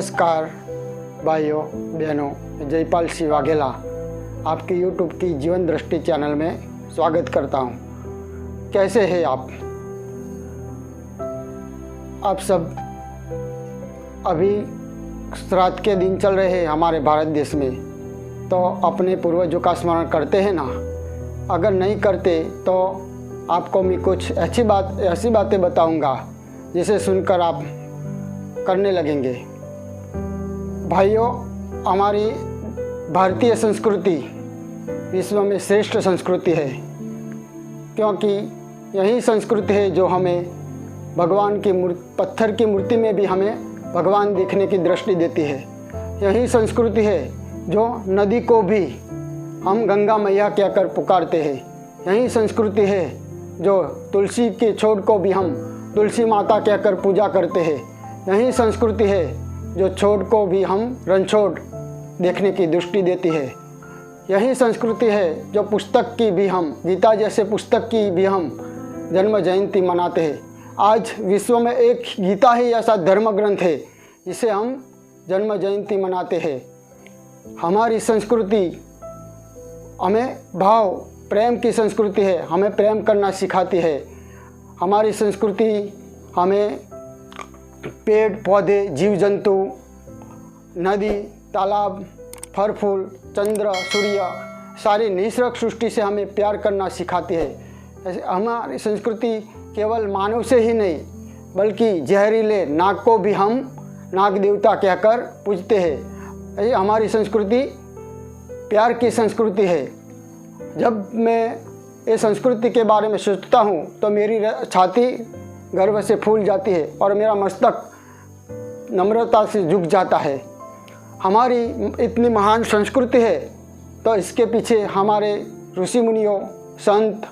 नमस्कार भाइयों बहनों, जयपाल सिंह वाघेला आपकी यूट्यूब की जीवन दृष्टि चैनल में स्वागत करता हूँ। कैसे हैं आप सब? अभी श्राद्ध के दिन चल रहे हैं हमारे भारत देश में, तो अपने पूर्वजों का स्मरण करते हैं ना? अगर नहीं करते तो आपको मैं कुछ ऐसी बातें बताऊंगा जिसे सुनकर आप करने लगेंगे। भाइयों, हमारी भारतीय संस्कृति विश्व में श्रेष्ठ संस्कृति है, क्योंकि यही संस्कृति है जो हमें भगवान की पत्थर की मूर्ति में भी हमें भगवान देखने की दृष्टि देती है। यही संस्कृति है जो नदी को भी हम गंगा मैया कहकर पुकारते हैं। यही संस्कृति है जो तुलसी के छोड़ को भी हम तुलसी माता कहकर पूजा करते हैं। यही संस्कृति है जो छोड़ को भी हम रणछोड़ देखने की दृष्टि देती है। यही संस्कृति है जो पुस्तक की भी हम गीता जैसे पुस्तक की भी हम जन्म जयंती मनाते हैं। आज विश्व में एक गीता ही ऐसा धर्म ग्रंथ है जिसे हम जन्म जयंती मनाते हैं। हमारी संस्कृति हमें भाव प्रेम की संस्कृति है, हमें प्रेम करना सिखाती है। हमारी संस्कृति हमें पेड़ पौधे, जीव जंतु, नदी, तालाब, फल फूल, चंद्र, सूर्य, सारी निसर्ग सृष्टि से हमें प्यार करना सिखाती है। हमारी संस्कृति केवल मानव से ही नहीं बल्कि जहरीले नाग को भी हम नाग देवता कहकर पूजते हैं। हमारी संस्कृति प्यार की संस्कृति है। जब मैं ये संस्कृति के बारे में सोचता हूँ तो मेरी छाती गर्व से फूल जाती है और मेरा मस्तक नम्रता से झुक जाता है। हमारी इतनी महान संस्कृति है तो इसके पीछे हमारे ऋषि मुनियों, संत,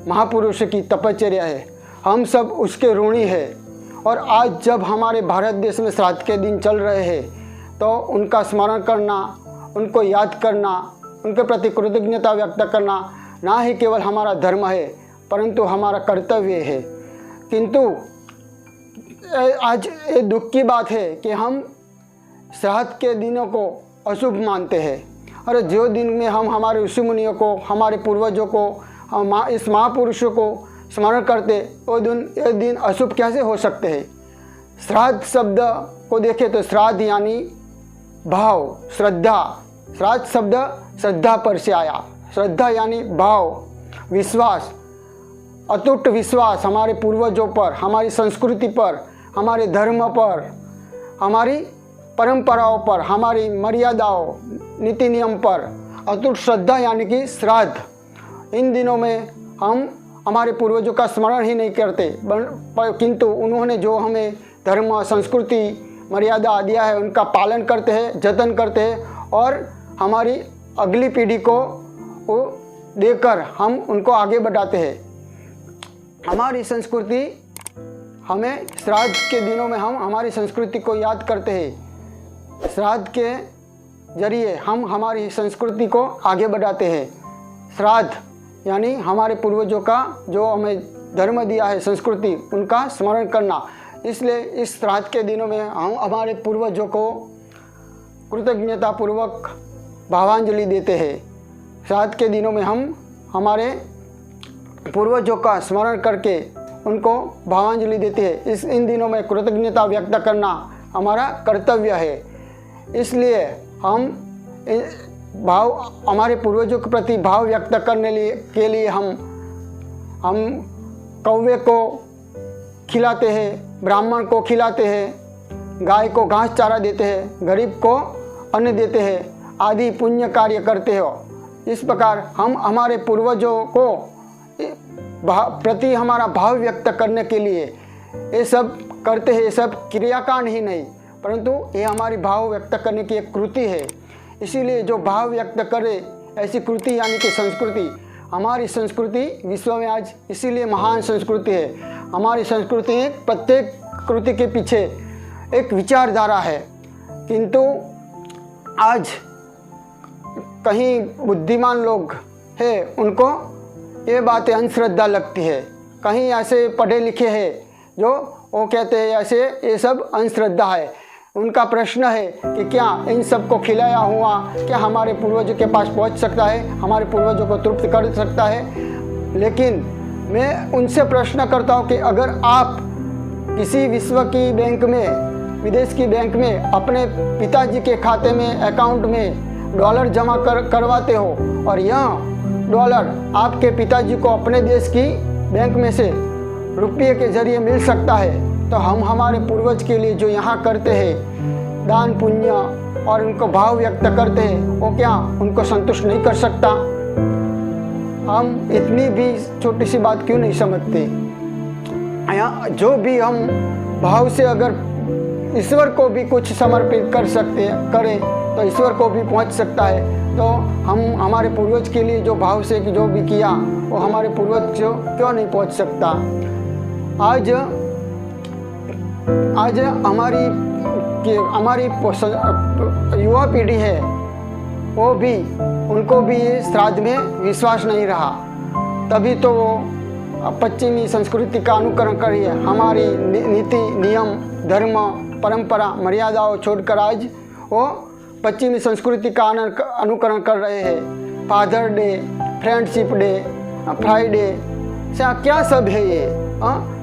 महापुरुष की तपश्चर्या है। हम सब उसके ऋणी हैं। और आज जब हमारे भारत देश में श्राद्ध के दिन चल रहे हैं तो उनका स्मरण करना, उनको याद करना, उनके प्रति कृतज्ञता व्यक्त करना ना ही केवल हमारा धर्म है परंतु हमारा कर्तव्य है। किंतु आज ये दुख की बात है कि हम श्राद्ध के दिनों को अशुभ मानते हैं। और जो दिन में हम हमारे ऋषि मुनियों को, हमारे पूर्वजों को, इस महापुरुषों को स्मरण करते, वो ये दिन अशुभ कैसे हो सकते हैं? श्राद्ध शब्द को देखें तो श्राद्ध यानी भाव, श्रद्धा। श्राद्ध शब्द श्रद्धा पर से आया। श्रद्धा यानी भाव, विश्वास, अटूट विश्वास हमारे पूर्वजों पर, हमारी संस्कृति पर, हमारे धर्म पर, हमारी परंपराओं पर, हमारी मर्यादाओं, नीति नियम पर अटूट श्रद्धा यानी कि श्राद्ध। इन दिनों में हम हमारे पूर्वजों का स्मरण ही नहीं करते किंतु उन्होंने जो हमें धर्म, संस्कृति, मर्यादा दिया है उनका पालन करते हैं, जतन करते हैं और हमारी अगली पीढ़ी को देकर हम उनको आगे बढ़ाते हैं। हमारी संस्कृति हमें श्राद्ध के दिनों में हम हमारी संस्कृति को याद करते हैं। श्राद्ध के जरिए हम हमारी संस्कृति को आगे बढ़ाते हैं। श्राद्ध यानी हमारे पूर्वजों का जो हमें धर्म दिया है, संस्कृति, उनका स्मरण करना। इसलिए इस श्राद्ध के दिनों में हम हमारे पूर्वजों को कृतज्ञतापूर्वक भावांजलि देते हैं। श्राद्ध के दिनों में हम हमारे पूर्वजों का स्मरण करके उनको भावांजलि देते हैं। इन दिनों में कृतज्ञता व्यक्त करना हमारा कर्तव्य है। इसलिए हम हमारे पूर्वजों के प्रति भाव व्यक्त करने के लिए हम कौवे को खिलाते हैं, ब्राह्मण को खिलाते हैं, गाय को घास चारा देते हैं, गरीब को अन्न देते हैं आदि पुण्य कार्य करते हो। इस प्रकार हम हमारे पूर्वजों को प्रति हमारा भाव व्यक्त करने के लिए ये सब करते हैं। ये सब क्रियाकांड ही नहीं परंतु ये हमारी भाव व्यक्त करने की एक कृति है। इसीलिए जो भाव व्यक्त करे ऐसी कृति यानी कि संस्कृति, हमारी संस्कृति विश्व में आज इसीलिए महान संस्कृति है। हमारी संस्कृति प्रत्येक कृति के पीछे एक विचारधारा है। किंतु आज कहीं बुद्धिमान लोग हैं उनको ये बातें अंधश्रद्धा लगती है। कहीं ऐसे पढ़े लिखे हैं जो वो कहते हैं ऐसे ये सब अंधश्रद्धा है। उनका प्रश्न है कि क्या इन सबको खिलाया हुआ क्या हमारे पूर्वजों के पास पहुंच सकता है, हमारे पूर्वजों को तृप्त कर सकता है। लेकिन मैं उनसे प्रश्न करता हूं कि अगर आप किसी विश्व की बैंक में, विदेश की बैंक में अपने पिताजी के खाते में, अकाउंट में डॉलर जमा करवाते हो और यह डॉलर आपके पिताजी को अपने देश की बैंक में से रुपये के जरिए मिल सकता है, तो हम हमारे पूर्वज के लिए जो यहाँ करते हैं दान पुण्य और उनको भाव व्यक्त करते हैं, वो क्या उनको संतुष्ट नहीं कर सकता? हम इतनी भी छोटी सी बात क्यों नहीं समझते? यहाँ जो भी हम भाव से अगर ईश्वर को भी कुछ समर्पित कर सकते करें तो ईश्वर को भी पहुँच सकता है। तो हम हमारे पूर्वज के लिए जो भाव से जो भी किया वो हमारे पूर्वज क्यों नहीं पहुँच सकता? आज हमारी युवा पीढ़ी है, वो भी उनको भी श्राद्ध में विश्वास नहीं रहा, तभी तो वो पश्चिमी संस्कृति का अनुकरण कर रही है। हमारी नीति नियम धर्म परंपरा मर्यादाओं छोड़कर आज वो पश्चिमी संस्कृति का अनुकरण कर रहे हैं। Father day, friendship day, Friday, क्या सब है ये?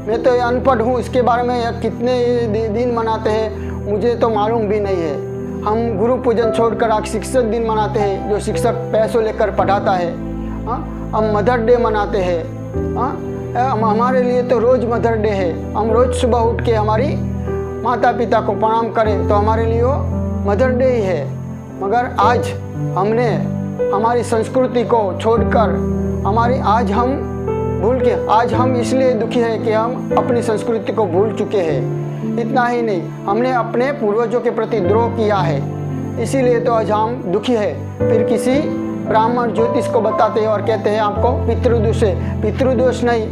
मैं तो अनपढ़ हूँ, इसके बारे में कितने दिन मनाते हैं मुझे तो मालूम भी नहीं है। हम गुरु पूजन छोड़कर आज शिक्षक दिन मनाते हैं, जो शिक्षक पैसों लेकर पढ़ाता है। हम मदर डे मनाते हैं। हमारे लिए तो रोज़ मदर डे है। हम रोज़ सुबह उठ के हमारी माता पिता को प्रणाम करें तो हमारे लिए वो मदर डे ही है। मगर आज हमने हमारी संस्कृति को छोड़कर आज हम इसलिए दुखी हैं कि हम अपनी संस्कृति को भूल चुके हैं। इतना ही नहीं, हमने अपने पूर्वजों के प्रति द्रोह किया है, इसीलिए तो आज हम दुखी है। फिर किसी ब्राह्मण ज्योतिष को बताते हैं और कहते हैं आपको पितृदोष है। पितृदोष नहीं,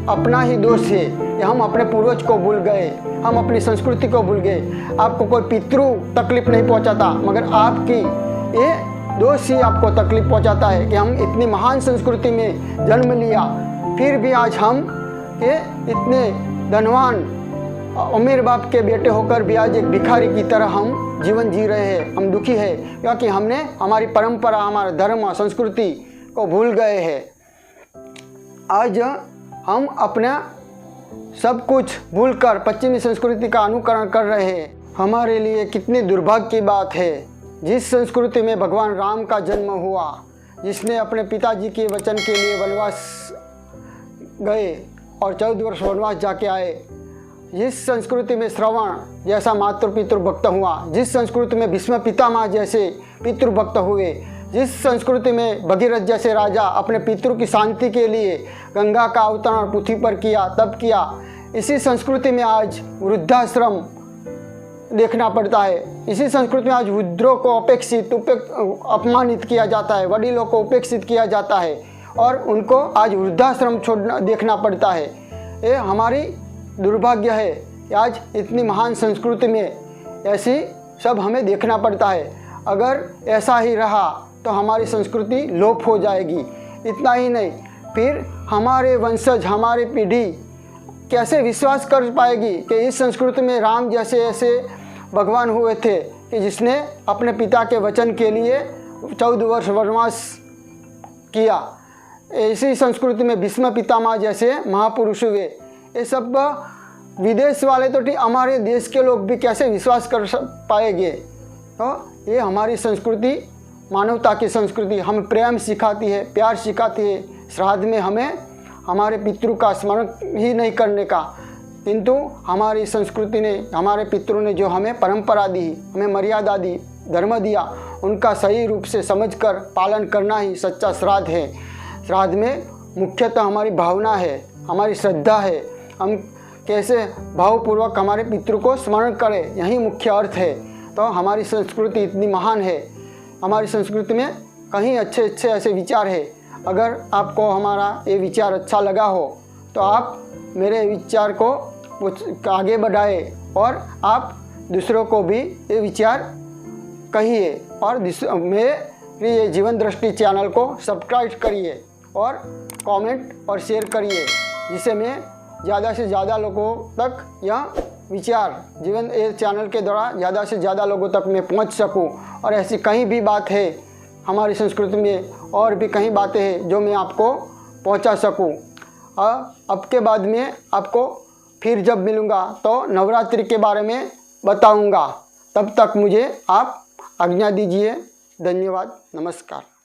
अपना ही दोष है। हम अपने पूर्वज को भूल गए, हम अपनी संस्कृति को भूल गए। आपको कोई पितृ तकलीफ नहीं पहुंचाता, मगर आपकी ये दोष ही आपको तकलीफ पहुंचाता है कि हम इतनी महान संस्कृति में जन्म लिया, फिर भी आज हम ये इतने धनवान अमीर बाप के बेटे होकर भी आज एक भिखारी की तरह हम जीवन जी रहे हैं। हम दुखी है क्योंकि हमने हमारी परंपरा, हमारा धर्म, संस्कृति को भूल गए हैं। आज हम अपना सब कुछ भूलकर पश्चिमी संस्कृति का अनुकरण कर रहे हैं। हमारे लिए कितनी दुर्भाग्य की बात है। जिस संस्कृति में भगवान राम का जन्म हुआ, जिसने अपने पिताजी के वचन के लिए वनवास गए और 14 वर्ष वनवास जाके आए, जिस संस्कृति में श्रवण जैसा मातृ पितृभक्त हुआ, जिस संस्कृति में भीष्म पितामह जैसे पितृभक्त हुए, जिस संस्कृति में भगीरथ जैसे राजा अपने पितृ की शांति के लिए गंगा का अवतरण पृथ्वी पर किया, तब किया, इसी संस्कृति में आज वृद्धाश्रम देखना पड़ता है। इसी संस्कृति में आज वृद्धों को अपमानित किया जाता है, वडीलों को उपेक्षित किया जाता है और उनको आज वृद्धाश्रम छोड़ना देखना पड़ता है। ये हमारी दुर्भाग्य है। आज इतनी महान संस्कृति में ऐसी सब हमें देखना पड़ता है। अगर ऐसा ही रहा तो हमारी संस्कृति लोप हो जाएगी। इतना ही नहीं, फिर हमारे वंशज, हमारी पीढ़ी कैसे विश्वास कर पाएगी कि इस संस्कृति में राम जैसे ऐसे भगवान हुए थे कि जिसने अपने पिता के वचन के लिए 14 वर्ष वनवास किया। इसी संस्कृति में भीष्म पितामह जैसे महापुरुष हुए। ये सब विदेश वाले तो ठीक, हमारे देश के लोग भी कैसे विश्वास कर पाएंगे? तो ये हमारी संस्कृति मानवता की संस्कृति हमें प्रेम सिखाती है, प्यार सिखाती है। श्राद्ध में हमें हमारे पितृ का स्मरण ही नहीं करने का, किंतु हमारी संस्कृति ने, हमारे पितरों ने जो हमें परंपरा दी, हमें मर्यादा दी, धर्म दिया, उनका सही रूप से समझकर पालन करना ही सच्चा श्राद्ध है। श्राद्ध में मुख्यतः हमारी भावना है, हमारी श्रद्धा है। हम कैसे भावपूर्वक हमारे पितरों को स्मरण करें, यही मुख्य अर्थ है। तो हमारी संस्कृति इतनी महान है। हमारी संस्कृति में कहीं अच्छे अच्छे ऐसे विचार है। अगर आपको हमारा ये विचार अच्छा लगा हो तो आप मेरे विचार को आगे बढ़ाए और आप दूसरों को भी ये विचार कहिए और मेरे ये जीवन दृष्टि चैनल को सब्सक्राइब करिए और कमेंट और शेयर करिए, जिससे मैं ज़्यादा से ज़्यादा लोगों तक यह विचार जीवन एयर चैनल के द्वारा ज़्यादा से ज़्यादा लोगों तक मैं पहुंच सकूं, और ऐसी कहीं भी बात है हमारी संस्कृति में और भी कहीं बातें हैं जो मैं आपको पहुंचा सकूं। अब के बाद में आपको फिर जब मिलूँगा तो नवरात्रि के बारे में बताऊँगा। तब तक मुझे आप आज्ञा दीजिए। धन्यवाद, नमस्कार।